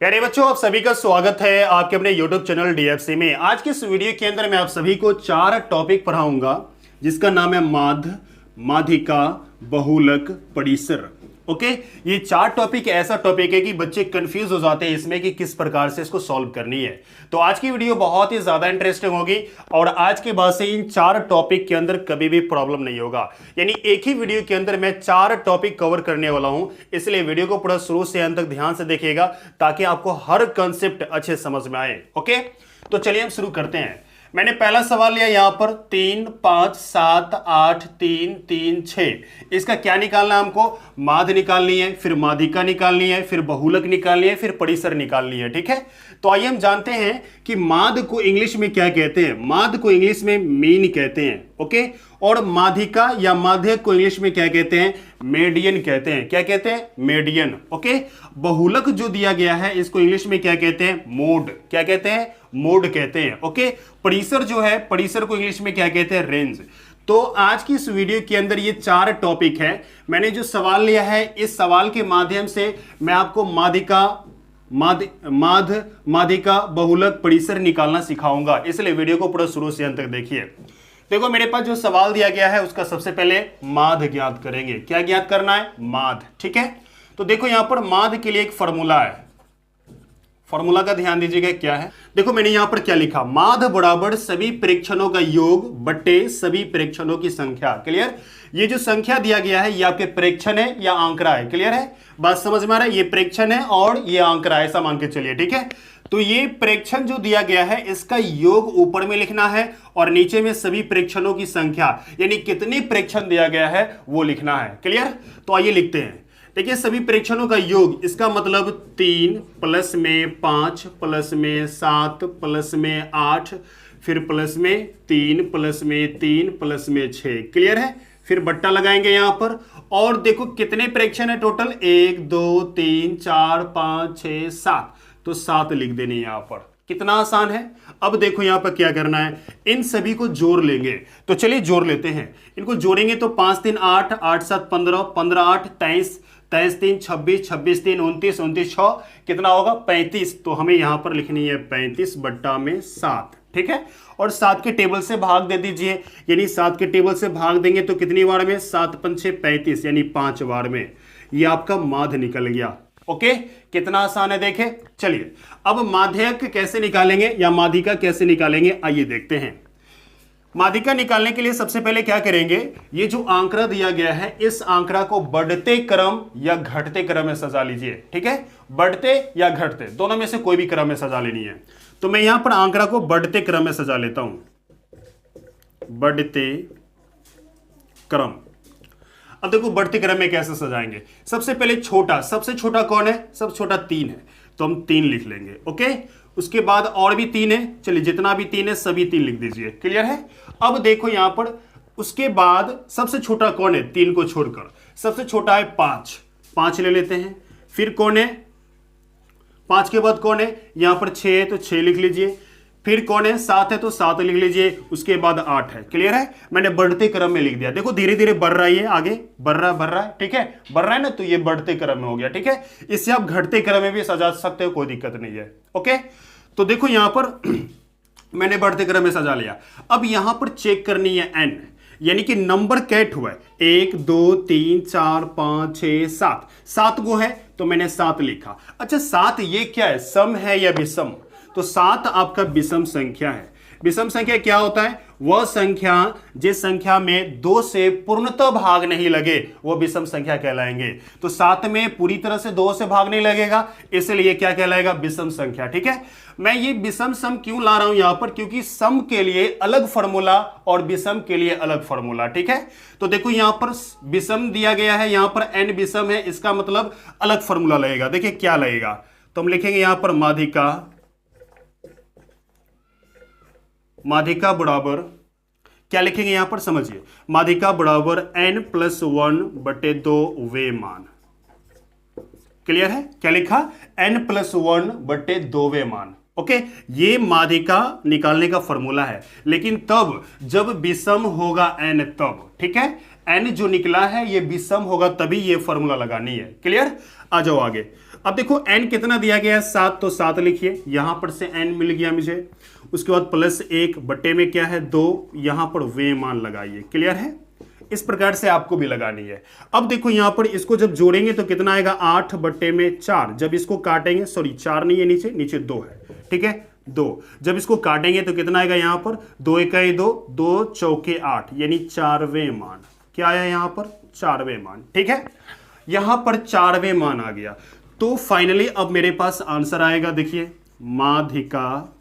प्यारे बच्चों, आप सभी का स्वागत है आपके अपने YouTube चैनल डीएफसी में। आज के इस वीडियो के अंदर मैं आप सभी को 4 टॉपिक पढ़ाऊंगा जिसका नाम है माध्य, माध्यिका, बहुलक, परिसर। ओके, ये 4 टॉपिक ऐसा टॉपिक है कि बच्चे कंफ्यूज हो जाते हैं इसमें कि किस प्रकार से इसको सॉल्व करनी है। तो आज की वीडियो बहुत ही ज्यादा इंटरेस्टिंग होगी और आज के बाद से इन 4 टॉपिक के अंदर कभी भी प्रॉब्लम नहीं होगा। यानी एक ही वीडियो के अंदर मैं 4 टॉपिक कवर करने वाला हूं, इसलिए वीडियो को पूरा शुरू से अंत तक ध्यान से देखिएगा ताकि आपको हर कंसेप्ट अच्छे समझ में आए। ओके, तो चलिए हम शुरू करते हैं। मैंने पहला सवाल लिया यहां पर 3, 5, 7, 8, 3, 3, 6। इसका क्या निकालना है हमको? माध्य निकालनी है, फिर माध्यिका निकालनी है, फिर बहुलक निकालनी है, फिर परिसर निकालनी है। ठीक है, तो आइए हम जानते हैं कि माध्य को इंग्लिश में क्या कहते हैं। माध्य को इंग्लिश में मीन कहते हैं। ओके, और माध्यिका या माध्यक को इंग्लिश में क्या कहते हैं? मेडियन कहते हैं। क्या कहते हैं? मेडियन। ओके, बहुलक जो दिया गया है इसको इंग्लिश में क्या कहते हैं? मोड। क्या कहते हैं? मोड कहते हैं। ओके, परिसर जो है, परिसर को इंग्लिश में क्या कहते हैं? रेंज। तो आज की इस वीडियो के अंदर ये 4 टॉपिक है। मैंने जो सवाल लिया है इस सवाल के माध्यम से मैं आपको माध्यिका, माध्यिका, बहुलक, परिसर निकालना सिखाऊंगा, इसलिए वीडियो को पूरा शुरू से अंत तक देखिए। देखो, मेरे पास जो सवाल दिया गया है उसका सबसे पहले माध्य ज्ञात करेंगे। क्या ज्ञात करना है? माध्य। ठीक है, तो देखो यहां पर माध्य के लिए एक फॉर्मूला है। फॉर्मूला का ध्यान दीजिएगा क्या है। देखो मैंने यहां पर क्या लिखा, माध्य बराबर सभी प्रेक्षणों का योग बट्टे सभी प्रेक्षणों की संख्या। क्लियर? ये जो संख्या दिया गया है ये आपके प्रेक्षण है या आंकड़ा है। क्लियर है? बात समझ में आ रहा है? ये प्रेक्षण है और ये आंकड़ा है, ऐसा मान के चलिए। ठीक है, तो ये प्रेक्षण जो दिया गया है इसका योग ऊपर में लिखना है और नीचे में सभी प्रेक्षणों की संख्या, यानी कितने प्रेक्षण दिया गया है वो लिखना है। क्लियर? तो आइए लिखते हैं। देखिए, सभी प्रेक्षणों का योग, इसका मतलब 3 प्लस में 5 प्लस में 7 प्लस में 8 फिर प्लस में 3 प्लस में 3 प्लस में 6। क्लियर है? फिर बट्टा लगाएंगे यहां पर और देखो कितने प्रेक्षण है टोटल? 1 2 3 4 5 6 7। तो 7 लिख देने यहां पर। कितना आसान है। अब देखो यहां पर क्या करना है, इन सभी को जोड़ लेंगे। तो चलिए जोड़ लेते हैं। इनको जोड़ेंगे तो 5 3 8, 8 7 15, 15 8 23, 23 3 26, 26 3 29, 29 6 कितना होगा? 35। तो हमें यहां पर लिखनी है 35 बट्टा में 7। ठीक है, और 7 के टेबल से भाग दे दीजिए, यानी 7 के टेबल से भाग देंगे तो कितनी बार में? 7 5 35, यानी 5 बार में। ये आपका माध्य निकल गया। ओके, कितना आसान है देखें। चलिए अब माध्यक कैसे निकालेंगे या माध्यिका कैसे निकालेंगे आइए देखते हैं। माध्यिका निकालने के लिए सबसे पहले क्या करेंगे, ये जो आंकड़ा दिया गया है इस आंकड़ा को बढ़ते क्रम या घटते क्रम में सजा लीजिए। ठीक है, बढ़ते या घटते दोनों में से कोई भी क्रम में सजा लेनी है। तो मैं यहां पर आंकड़ा को बढ़ते क्रम में सजा लेता हूं। बढ़ते क्रम। अब देखो बढ़ते क्रम में कैसे सजाएंगे। सबसे पहले छोटा, सबसे छोटा कौन है? सबसे छोटा 3 है, तो हम 3 लिख लेंगे। ओके, उसके बाद और भी 3 है, चलिए जितना भी 3 है सभी 3 लिख दीजिए। क्लियर है? अब देखो यहां पर उसके बाद सबसे छोटा कौन है? 3 को छोड़कर सबसे छोटा है 5, 5 ले लेते हैं। फिर कौन है? 5 के बाद कौन है? यहां पर 6 है तो 6 लिख लीजिए। फिर कौन है? 7 है तो 7 लिख लीजिए। उसके बाद 8 है। क्लियर है? मैंने बढ़ते क्रम में लिख दिया। देखो धीरे धीरे बढ़ रहा है, आगे बढ़ रहा है। ठीक है, बढ़ रहा है ना, तो ये बढ़ते क्रम में हो गया। ठीक है, इससे आप घटते क्रम में भी सजा सकते हो, कोई दिक्कत नहीं है। ओके, तो देखो यहां पर मैंने बढ़ते क्रम में सजा लिया। अब यहां पर चेक करनी है एन, यानी कि नंबर कैट हुआ है 1 2 3 4 5 6 7, 7 गो है तो मैंने 7 लिखा। अच्छा 7 ये क्या है? सम है या विषम? तो 7 आपका विषम संख्या है। विषम संख्या क्या होता है? वह संख्या जिस संख्या में 2 से पूर्णतः भाग नहीं लगे वो विषम संख्या कहलाएंगे। तो 7 में पूरी तरह से 2 से भाग नहीं लगेगा, इसलिए क्या कहलाएगा? विषम संख्या। ठीक है, मैं ये विषम सम क्यों ला रहा हूं यहां पर? क्योंकि सम के लिए अलग फॉर्मूला और विषम के लिए अलग फॉर्मूला। ठीक है, तो देखो यहां पर विषम दिया गया है, यहां पर n विषम है, इसका मतलब अलग फॉर्मूला लगेगा। देखिए क्या लगेगा, तो हम लिखेंगे यहां पर माध्यिका, माध्यिका बराबर क्या लिखेंगे यहां पर? समझिए, माध्यिका बराबर n+1 बटे 2 वे मान। क्लियर है? क्या लिखा? n+1 बटे 2 वे मान। ओके, ये माध्यिका निकालने का फॉर्मूला है, लेकिन तब जब विषम होगा n तब। ठीक है, n जो निकला है ये विषम होगा तभी ये फॉर्मूला लगानी है। क्लियर? आ जाओ आगे। अब देखो n कितना दिया गया है 7, तो 7 लिखिए, यहां पर से n मिल गया मुझे। उसके बाद +1 बटे में क्या है 2, यहां पर वे मान लगाइए। क्लियर है? इस प्रकार से आपको भी लगानी है। अब देखो यहां पर इसको जब जोड़ेंगे तो कितना आएगा 8 बटे में 4। जब इसको काटेंगे, सॉरी 4 नहीं है, नीचे 2 है, ठीक है 2। जब इसको काटेंगे तो कितना आएगा यहां पर 2 एकाई 2, 2 चौके 8, यानी 4वें मान। क्या आया यहां पर 4वें मान, ठीक है। यहां पर 4वें मान आ गया। तो फाइनली अब मेरे पास आंसर आएगा, देखिए माध्यिका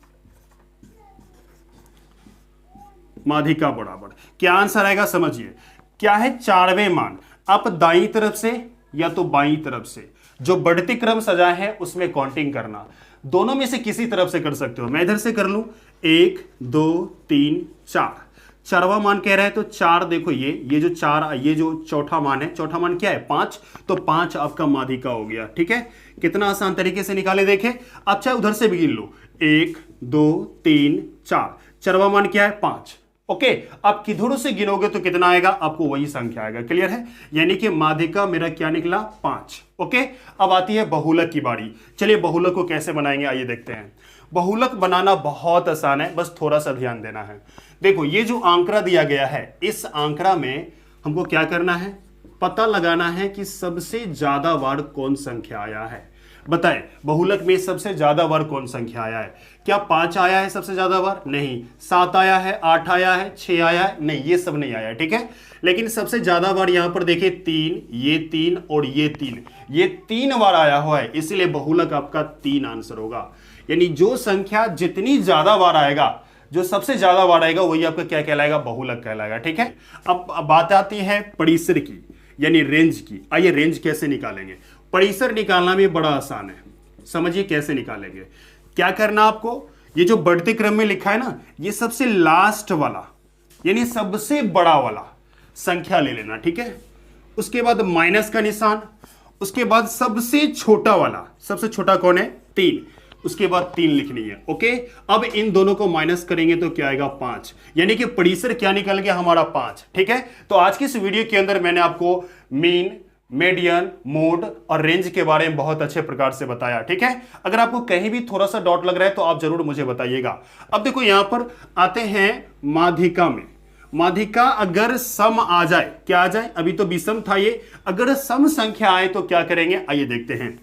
बराबर क्या आंसर आएगा समझिए। क्या है 4वें मान। आप दाईं तरफ से या तो बाईं तरफ से जो बढ़ती क्रम सजा है उसमें काउंटिंग करना, दोनों में से किसी तरफ से कर सकते हो। मैं इधर से कर लूं 1 2 3 4, 4वां मान कह रहा है तो 4, देखो ये जो 4, ये जो चौथा मान है, चौथा मान क्या है 5, तो 5 आपका माध्यिका हो गया। ठीक है, कितना आसान तरीके से निकाले देखे। अब चाहे उधर से भी गिन लो 1 2 3 4, 4वां मान क्या है 5। ओके, आप किधरों से गिनोगे तो कितना आएगा, आपको वही संख्या आएगा। क्लियर है, यानी कि माध्यिका मेरा क्या निकला 5। ओके, अब आती है बहुलक की बारी। चलिए बहुलक को कैसे बनाएंगे आइए देखते हैं। बहुलक बनाना बहुत आसान है, बस थोड़ा सा ध्यान देना है। देखो ये जो आंकड़ा दिया गया है, इस आंकड़ा में हमको क्या करना है, पता लगाना है कि सबसे ज्यादा बार कौन संख्या आया है। बताएं बहुलक में सबसे ज्यादा बार कौन संख्या आया है। क्या 5 आया है सबसे ज्यादा बार? नहीं। 7 आया है, 8 आया है, 6 आया है? नहीं, ये सब नहीं आया है। ठीक है, लेकिन सबसे ज्यादा बार यहां पर देखिए 3, ये 3 और ये 3, ये 3 बार आया हुआ है, इसलिए बहुलक आपका 3 आंसर होगा। यानी जो संख्या जितनी ज्यादा बार आएगा, जो सबसे ज्यादा बार आएगा, वही आपका क्या कहलाएगा, बहुलक कहलाएगा। ठीक है, अब बात आती है परिसर की, यानी रेंज की। आइए रेंज कैसे निकालेंगे। परिसर निकालना भी बड़ा आसान है, समझिए कैसे निकालेंगे। क्या करना आपको, ये जो बढ़ते क्रम में लिखा है ना, ये सबसे लास्ट वाला यानी सबसे बड़ा वाला संख्या ले लेना। ठीक है, उसके बाद माइनस का निशान, उसके बाद सबसे छोटा वाला, सबसे छोटा कौन है 3, उसके बाद 3 लिखनी है। ओके, अब इन दोनों को माइनस करेंगे तो क्या आएगा 5, यानी कि परिसर क्या निकल गया हमारा 5। ठीक है, तो आज की इस वीडियो के अंदर मैंने आपको मीन, मीडियन, मोड और रेंज के बारे में बहुत अच्छे प्रकार से बताया। ठीक है, अगर आपको कहीं भी थोड़ा सा डाउट लग रहा है तो आप जरूर मुझे बताइएगा। अब देखो यहां पर आते हैं माध्यिका में। माध्यिका अगर सम आ जाए, क्या आ जाए, अभी तो विषम था ये, अगर सम संख्या आए तो क्या करेंगे आइए देखते हैं।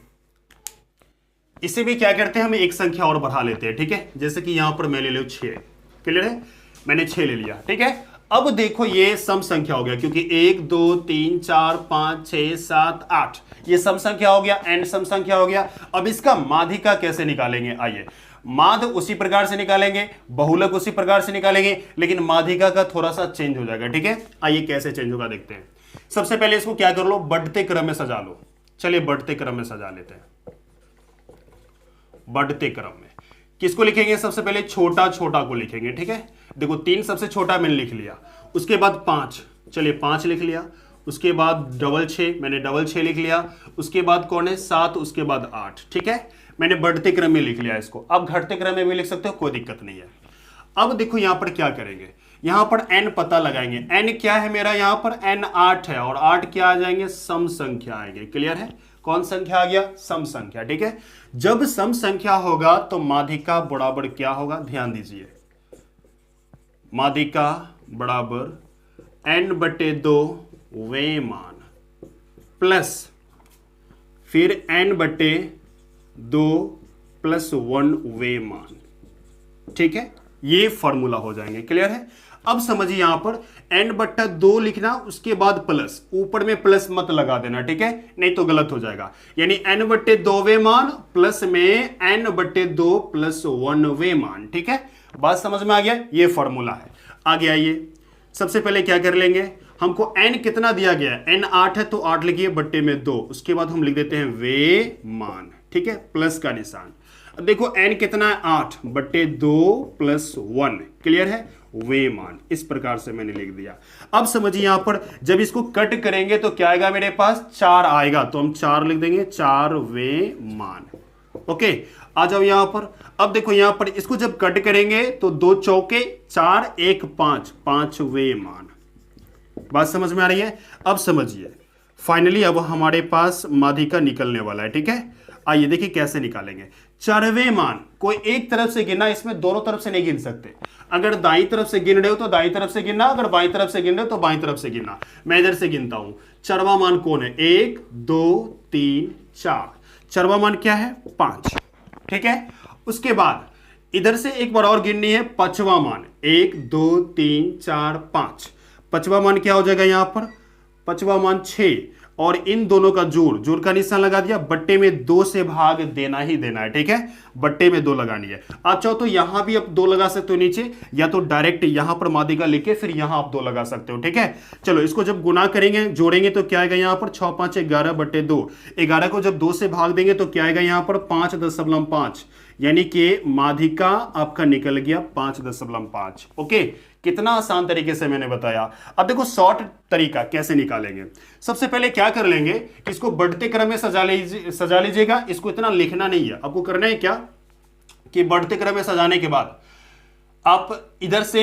इसे भी क्या करते हैं, हम एक संख्या और बढ़ा लेते हैं। ठीक है, जैसे कि यहां पर मैं ले लो 6। क्लियर है, मैंने 6 ले लिया। ठीक है, अब देखो ये सम संख्या हो गया, क्योंकि 1 2 3 4 5 6 7 8 ये सम संख्या हो गया, एंड सम संख्या हो गया। अब इसका माध्यिका कैसे निकालेंगे, आइए। माध्य उसी प्रकार से निकालेंगे, बहुलक उसी प्रकार से निकालेंगे, लेकिन माध्यिका का थोड़ा सा चेंज हो जाएगा। ठीक है, आइए कैसे चेंज होगा देखते हैं। सबसे पहले इसको क्या कर लो, बढ़ते क्रम में सजा लो। चलिए बढ़ते क्रम में सजा लेते हैं। बढ़ते क्रम में किसको लिखेंगे, सबसे पहले छोटा छोटा को लिखेंगे। ठीक है, देखो 3 सबसे छोटा मैंने लिख लिया, उसके बाद 5, चलिए 5 लिख लिया, उसके बाद डबल 6, मैंने डबल 6 लिख लिया, उसके बाद कौन है 7, उसके बाद 8। ठीक है, मैंने बढ़ते क्रम में लिख लिया इसको। अब घटते क्रम में भी लिख सकते हो, कोई दिक्कत नहीं है। अब देखो यहां पर क्या करेंगे, यहां पर n पता लगाएंगे। n क्या है मेरा, यहां पर n 8 है, और 8 क्या आ जाएंगे, सम संख्या आएंगे। क्लियर है, कौन संख्या आ गया, सम संख्या। ठीक है, जब सम संख्या होगा तो माध्यिका बराबर क्या होगा, ध्यान दीजिए, माध्यिका बराबर n बटे 2 वे मान प्लस फिर n बटे 2 प्लस 1 वे मान। ठीक है, ये फॉर्मूला हो जाएंगे। क्लियर है, अब समझिए यहां पर n बट्टा 2 लिखना, उसके बाद प्लस, ऊपर में प्लस मत लगा देना। ठीक है, नहीं तो गलत हो जाएगा। यानी n बट्टे 2 वे मान प्लस में n बट्टे 2 प्लस 1 वे मान। ठीक है, बात समझ में आ गया, ये फॉर्मूला है। आगे आइए, सबसे पहले क्या कर लेंगे, हमको n कितना दिया गया है, n 8 है तो 8 लिखिए बट्टे में 2, उसके बाद हम लिख देते हैं वे मान। ठीक है, प्लस का निशान। अब देखो n कितना है 8 बट्टे 2 प्लस 1। क्लियर है, वे मान, इस प्रकार से मैंने लिख दिया। अब समझिए यहां पर जब इसको कट करेंगे तो क्या आएगा मेरे पास, 4 आएगा, तो हम 4 लिख देंगे, 4 वे मान। ओके, आ जाओ यहां पर। अब देखो यहां पर इसको जब कट करेंगे तो 2 चौके 4 1 5, 5 वे मान। बात समझ में आ रही है। अब समझिए फाइनली अब हमारे पास माध्यिका निकलने वाला है। ठीक है, आइए देखिए कैसे निकालेंगे। चरवे मान कोई एक तरफ से गिनना, इसमें दोनों तरफ से नहीं गिन सकते। अगर दाईं तरफ से गिन रहे हो तो दाईं तरफ से गिनना, अगर बाईं तरफ से गिन रहे हो तो बाईं तरफ से गिनना। मैं इधर से गिनता हूं। चरवा मान कौन है? 1 2 3 4। चरवा मान क्या है? 5। ठीक है, उसके बाद इधर से एक बार और गिननी है पांचवा मान। 1 2 3 4 5। पांचवा मान क्या हो जाएगा यहां पर? पांचवा मान 6 और इन दोनों का जोड़ का निशान लगा दिया। बट्टे में 2 से भाग देना ही देना है। ठीक है, बट्टे में 2 लगानी है। आप चाहो तो यहां भी आप 2 लगा सकते हो नीचे, या तो डायरेक्ट यहां पर माध्यिका लिखे फिर यहां आप 2 लगा सकते हो। ठीक है, चलो इसको जब गुना करेंगे जोड़ेंगे तो क्या आएगा यहां पर? 6 5 11 बट्टे 2। 11 को जब 2 से भाग देंगे तो क्या आएगा यहां पर? 5.5, यानी कि माध्यिका आपका निकल गया 5.5। ओके, कितना आसान तरीके से मैंने बताया। अब देखो शॉर्ट तरीका कैसे निकालेंगे। सबसे पहले क्या कर लेंगे, इसको बढ़ते क्रम में सजा लीजिएगा। इसको इतना लिखना नहीं है, आपको करना है क्या कि बढ़ते क्रम में सजाने के बाद आप इधर से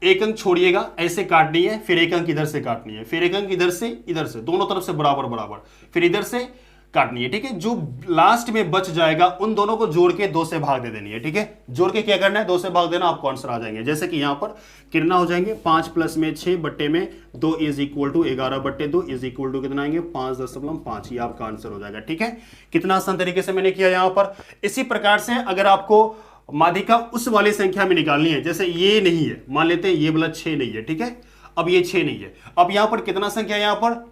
एक अंक छोड़िएगा, ऐसे काटनी है, फिर एक अंक इधर से काटनी है, फिर एक अंक इधर से दोनों तरफ से बराबर बराबर, फिर इधर से काटनी है। ठीक है, जो लास्ट में बच जाएगा उन दोनों को जोड़ के 2 से भाग दे देनी है। ठीक है, जोड़ के क्या करना है? 2 से भाग देना, आपको आंसर आ जाएंगे। जैसे कि यहां पर कितना हो जाएंगे? 5 प्लस में 6 बट्टे में 2 इज इक्वल टू 11 बट्टे 2 इज इक्वल टू कितना आएंगे? 5.5। ये आपका आंसर हो जाएगा। ठीक है, कितना आसान तरीके से मैंने किया यहां पर। इसी प्रकार से अगर आपको माध्यिका उस वाली संख्या में निकालनी है, जैसे ये नहीं है, मान लेते हैं ये वाला 6 नहीं है। ठीक है, अब ये 6 नहीं है। अब यहां पर कितना संख्या है? यहां पर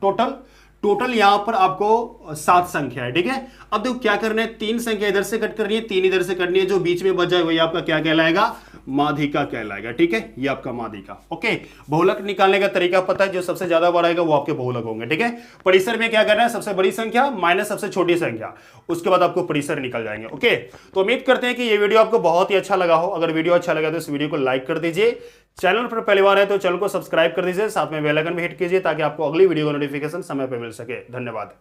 टोटल यहां पर आपको 7 संख्या है। ठीक है, अब देखो क्या करना है, 3 संख्या इधर से कट करनी है, 3 इधर से करनी है, जो बीच में बच जाए वही आपका क्या कहलाएगा? माध्यिका कहलाएगा। ठीक है, ये आपका माध्यिका। ओके, बहुलक निकालने का तरीका पता है, जो सबसे ज्यादा बड़ा आएगा वो आपके बहुलक होंगे। ठीक है, परिसर में क्या करना है? सबसे बड़ी संख्या माइनस सबसे छोटी संख्या, उसके बाद आपको परिसर निकल जाएंगे। ओके, तो उम्मीद करते हैं कि ये वीडियो आपको बहुत ही अच्छा लगा हो। अगर वीडियो अच्छा लगा तो इस वीडियो को लाइक कर दीजिए। चैनल पर पहली बार है तो चैनल को सब्सक्राइब कर दीजिए, साथ में बेल आइकन भी हिट कीजिए ताकि आपको अगली वीडियो का नोटिफिकेशन समय पर मिल सके। धन्यवाद।